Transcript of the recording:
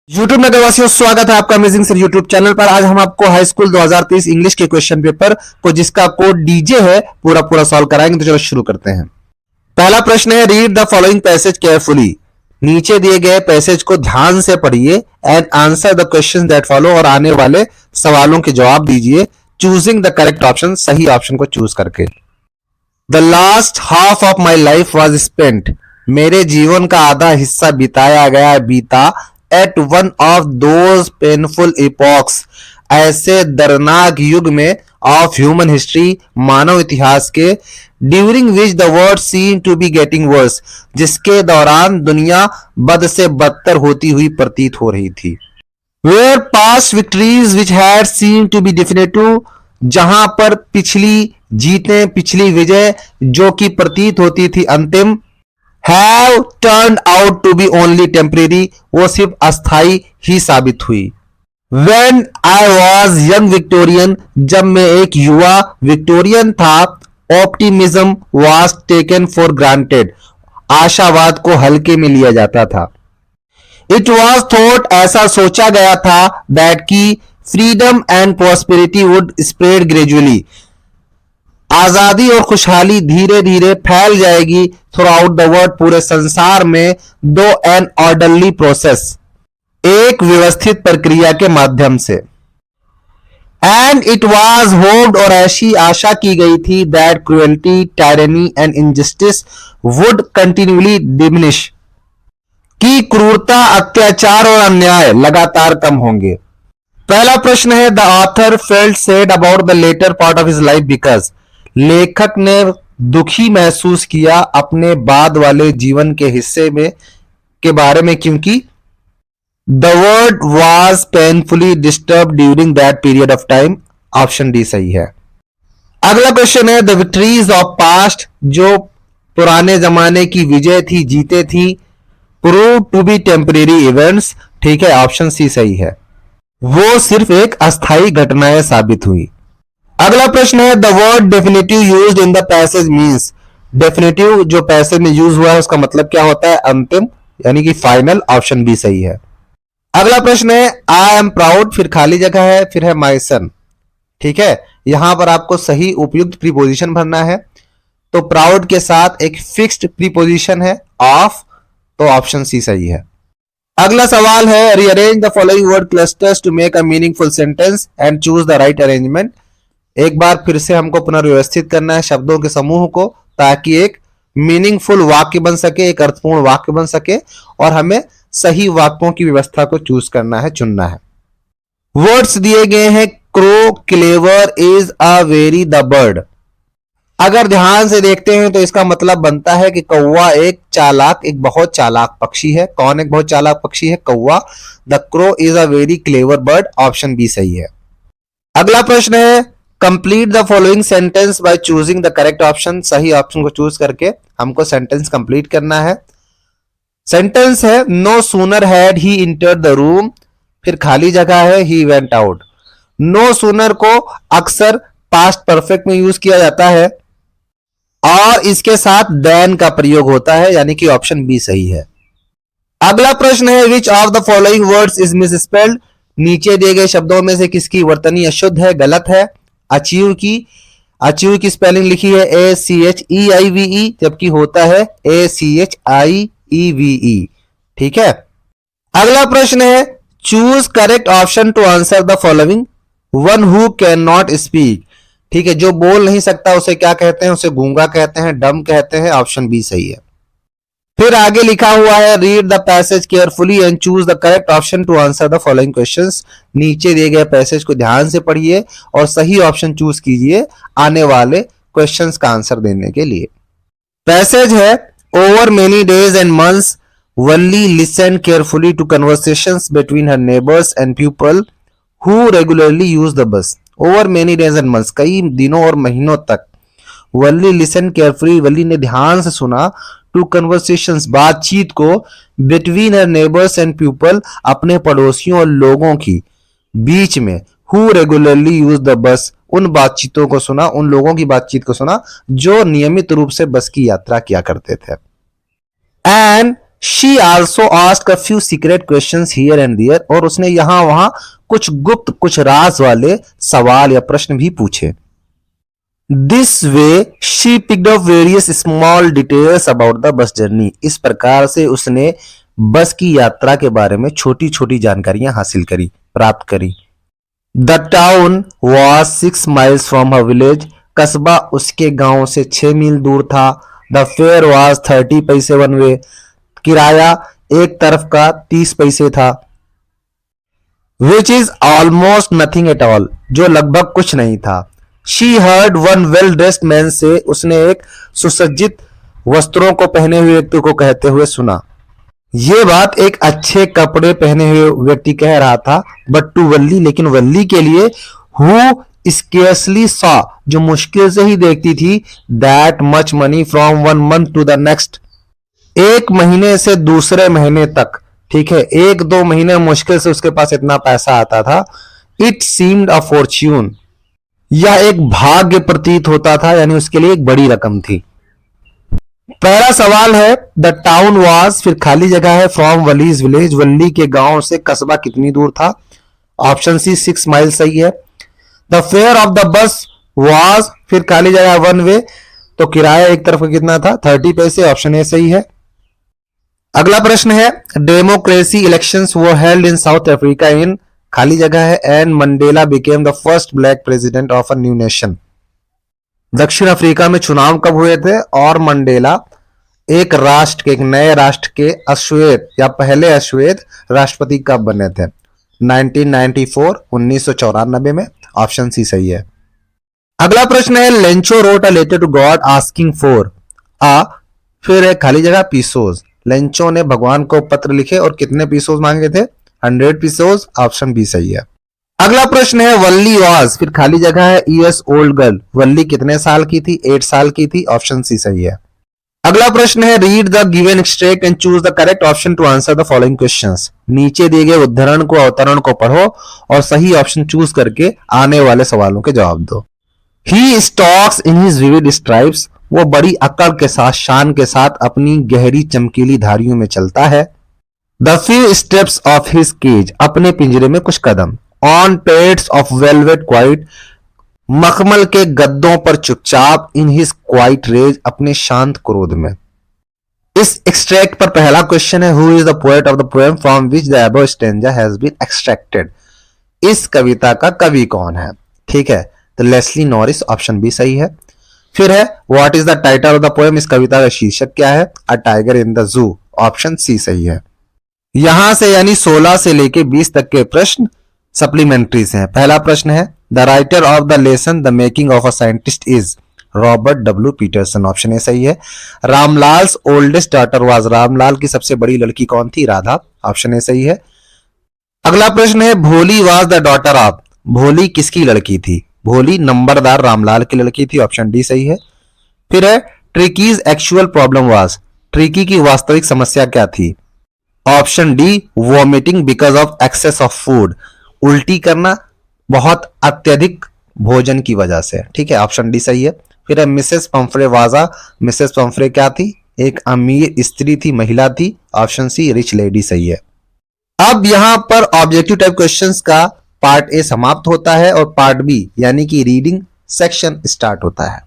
YouTube नगरवासियों, स्वागत है आपका अमेजिंग सर यूट्यूब चैनल पर। आज हम आपको हाई स्कूल 2023 इंग्लिश के क्वेश्चन पेपर को जिसका कोड डीजे है पूरा सॉल्व कराएंगे। तो चलो शुरू करते हैं। पहला प्रश्न है, read the following passage carefully. नीचे दिए गए पैसेज को ध्यान से पढ़िए and answer the questions that follow, और आने वाले सवालों के जवाब दीजिए चूजिंग द करेक्ट ऑप्शन, सही ऑप्शन को चूज करके। The last half of my life was spent, मेरे जीवन का आधा हिस्सा बिताया गया बीता at one of those painful epochs, ऐसे दर्दनाक युग में ऑफ ह्यूमन हिस्ट्री, मानव इतिहास के, during which the world seem to be getting worse, जिसके दौरान दुनिया बद से बदतर होती हुई प्रतीत हो रही थी। Where past victories which had seem to be definitive, जहां पर पिछली जीतें, पिछली विजय जो कि प्रतीत होती थी अंतिम, have turned out to be only temporary, वो सिर्फ अस्थाई ही साबित हुई। When I was young Victorian, जब मैं एक युवा विक्टोरियन था, optimism was taken for granted, आशावाद को हल्के में लिया जाता था। It was thought, ऐसा सोचा गया था, that कि freedom and prosperity would spread gradually, आजादी और खुशहाली धीरे धीरे फैल जाएगी थ्रू आउट द वर्ल्ड, पूरे संसार में, दो एन ऑर्डरली प्रोसेस, एक व्यवस्थित प्रक्रिया के माध्यम से। एंड इट वाज होप्ड, और ऐसी आशा की गई थी, that cruelty, tyranny and injustice would continually diminish, कि क्रूरता, अत्याचार और अन्याय लगातार कम होंगे। पहला प्रश्न है, the author felt sad about the latter part of his life because, लेखक ने दुखी महसूस किया अपने बाद वाले जीवन के हिस्से में के बारे में, क्योंकि the world was painfully disturb during that period of time, option D सही है। अगला क्वेश्चन है, द विक्ट्रीज ऑफ पास्ट, जो पुराने जमाने की विजय थी, जीते थी, prove to be temporary events, ठीक है, ऑप्शन सी सही है, वो सिर्फ एक अस्थाई घटनाएं साबित हुई। अगला प्रश्न है, the word definitive used in the passage means, definitive जो पैसेज में यूज हुआ है उसका मतलब क्या होता है, अंतिम, यानी कि फाइनल, ऑप्शन बी सही है। अगला प्रश्न है, आई एम प्राउड, फिर खाली जगह है, फिर है माई सन, ठीक है, यहां पर आपको सही उपयुक्त प्रीपोजिशन भरना है। तो प्राउड के साथ एक फिक्स्ड प्रीपोजिशन है ऑफ, तो ऑप्शन सी सही है। अगला सवाल है, rearrange the following word clusters to make a meaningful sentence and choose the right arrangement. एक बार फिर से हमको पुनर्व्यवस्थित करना है शब्दों के समूह को, ताकि एक मीनिंगफुल वाक्य बन सके, एक अर्थपूर्ण वाक्य बन सके, और हमें सही वाक्यों की व्यवस्था को चूज करना है, चुनना है। वर्ड्स दिए गए हैं, crow, clever, is a very, the bird. अगर ध्यान से देखते हैं तो इसका मतलब बनता है कि कौवा एक चालाक, एक बहुत चालाक पक्षी है। कौन एक बहुत चालाक पक्षी है? कौवा। The crow is a very clever bird, option B सही है। अगला प्रश्न है, complete the following sentence by choosing the correct option, सही ऑप्शन को चूज करके हमको सेंटेंस कंप्लीट करना है। सेंटेंस है, no sooner had he entered the room, फिर खाली जगह है, he went out. No sooner को अक्सर पास्ट परफेक्ट में यूज किया जाता है और इसके साथ देन का प्रयोग होता है, यानी कि ऑप्शन बी सही है। अगला प्रश्न है, which of the following words is misspelled, नीचे दिए गए शब्दों में से किसकी वर्तनी अशुद्ध है, गलत है। अचीव की स्पेलिंग लिखी है ACHEIVE, जबकि होता है ACHIEVE, ठीक है। अगला प्रश्न है, choose correct option to answer the following, one who can not speak, ठीक है, जो बोल नहीं सकता उसे क्या कहते हैं, उसे गूंगा कहते हैं, डम कहते हैं, ऑप्शन बी सही है। फिर आगे लिखा हुआ है, read the passage carefully and choose the correct option to answer the following questions. नीचे दिए गए पैसेज को ध्यान से पढ़िए और सही ऑप्शन चूज कीजिए आने वाले क्वेश्चंस का आंसर देने के लिए। पैसेज है, over many days and months only listen carefully to conversations between her neighbours and people who regularly use the bus. Over many days and months, कई दिनों और महीनों तक। वल्ली लिसन केयरफुली, वल्ली ने ध्यान से सुना, टू कन्वर्सेशंस, बातचीत को, between her neighbours and people, अपने पड़ोसियों और लोगों की बीच में, हु रेगुलरली यूज द बस, उन बातचीतों को सुना, उन लोगों की बातचीत को सुना जो नियमित रूप से बस की यात्रा किया करते थे। And she also asked a few secret questions here and there, और उसने यहां वहां कुछ गुप्त, कुछ राज वाले सवाल या प्रश्न भी पूछे। This way she picked up various small details about the bus journey. इस प्रकार से उसने बस की यात्रा के बारे में छोटी छोटी जानकारियां हासिल करी, प्राप्त करी। The town was 6 miles from her village. कस्बा उसके गांव से 6 मील दूर था। द फेयर वॉज 30 पैसे वन वे। किराया एक तरफ का 30 पैसे था। Which is almost nothing at all, जो लगभग कुछ नहीं था। She heard one well dressed man से, उसने एक सुसज्जित वस्त्रों को पहने हुए व्यक्ति को कहते हुए सुना। ये बात एक अच्छे कपड़े पहने हुए व्यक्ति कह रहा था, बट टू वल्ली, लेकिन वल्ली के लिए, हु स्केर्सली सॉ, जो मुश्किल से ही देखती थी, that much money from one month to the next, एक महीने से दूसरे महीने तक, ठीक है, 1-2 महीने मुश्किल से उसके पास इतना पैसा आता था। इट सीम्ड अ फॉर्च्यून, यह एक भाग्य प्रतीत होता था, यानी उसके लिए एक बड़ी रकम थी। पहला सवाल है द टाउन वाज, फिर खाली जगह है, फ्रॉम वलीज विलेज, वल्ली के गांव से कस्बा कितनी दूर था। ऑप्शन सी 6 माइल सही है। The fair of the bus was, फिर खाली जगह वन वे, तो किराया एक तरफ का कितना था, 30 पैसे। ऑप्शन ए सही है। अगला प्रश्न है democracy elections were held in south Africa in, खाली जगह है, and Mandela became the first black president of a new nation. दक्षिण अफ्रीका में चुनाव कब हुए थे, और मंडेला एक राष्ट्र के, एक नए राष्ट्र के अश्वेत या पहले अश्वेत राष्ट्रपति कब बने थे। 1994, 1994 में। ऑप्शन सी सही है। अगला प्रश्न है Lencho wrote a letter to God asking for a, फिर है खाली जगह पीसोज। लेंचो ने भगवान को पत्र लिखे और कितने पीसोज मांगे थे, 100 पीसोज। ऑप्शन बी सही है। अगला प्रश्न है वल्ली वाज, फिर खाली जगह है ईयर्स ओल्ड गर्ल, वल्ली कितने साल की थी, 8 साल की थी। ऑप्शन सी सही है। अगला प्रश्न है read the given extract and choose the correct option to answer the following questions. नीचे दिए गए उद्धरण को, अवतरण को पढ़ो और सही ऑप्शन चूज करके आने वाले सवालों के जवाब दो। He stalks in his vivid stripes, वो बड़ी अकड़ के साथ, शान के साथ अपनी गहरी चमकीली धारियों में चलता है। The few steps of his cage, अपने पिंजरे में कुछ कदम। On pads of velvet quiet, मखमल के गद्दों पर चुपचाप। इन हिज क्वाइट रेज, अपने शांत क्रोध में। इस एक्सट्रैक्ट पर पहला क्वेश्चन है who is the poet of the poem from which the above stanza has been extracted. इस कविता का कवि कौन है, ठीक है, तो लेस्ली नॉरिस। ऑप्शन बी सही है। फिर है what is the title of the poem, इस कविता का शीर्षक क्या है, a tiger in the zoo. Option C सही है। यहां से यानी 16 से लेके 20 तक के प्रश्न सप्लीमेंट्री से हैं। पहला प्रश्न है the writer of the lesson the making of a scientist is Robert W Peterson. Option A सही है। Ramlal's oldest daughter was, Ramlal की सबसे बड़ी लड़की कौन थी, राधा। ऑप्शन ए सही है। अगला प्रश्न है भोली वाज द डॉटर ऑफ, भोली किसकी लड़की थी, भोली नंबरदार रामलाल की लड़की थी। ऑप्शन डी सही है। फिर है Tricki's actual problem was, Tricki की वास्तविक समस्या क्या थी। Option D vomiting because of excess of food, उल्टी करना बहुत अत्यधिक भोजन की वजह से, ठीक है। ऑप्शन डी सही है। फिर है मिसेस पंफ्रे वाजा, मिसेस पंफ्रे क्या थी, एक अमीर स्त्री थी, महिला थी। ऑप्शन सी रिच लेडी सही है। अब यहां पर ऑब्जेक्टिव टाइप क्वेश्चंस का पार्ट ए समाप्त होता है और पार्ट बी यानी कि रीडिंग सेक्शन स्टार्ट होता है।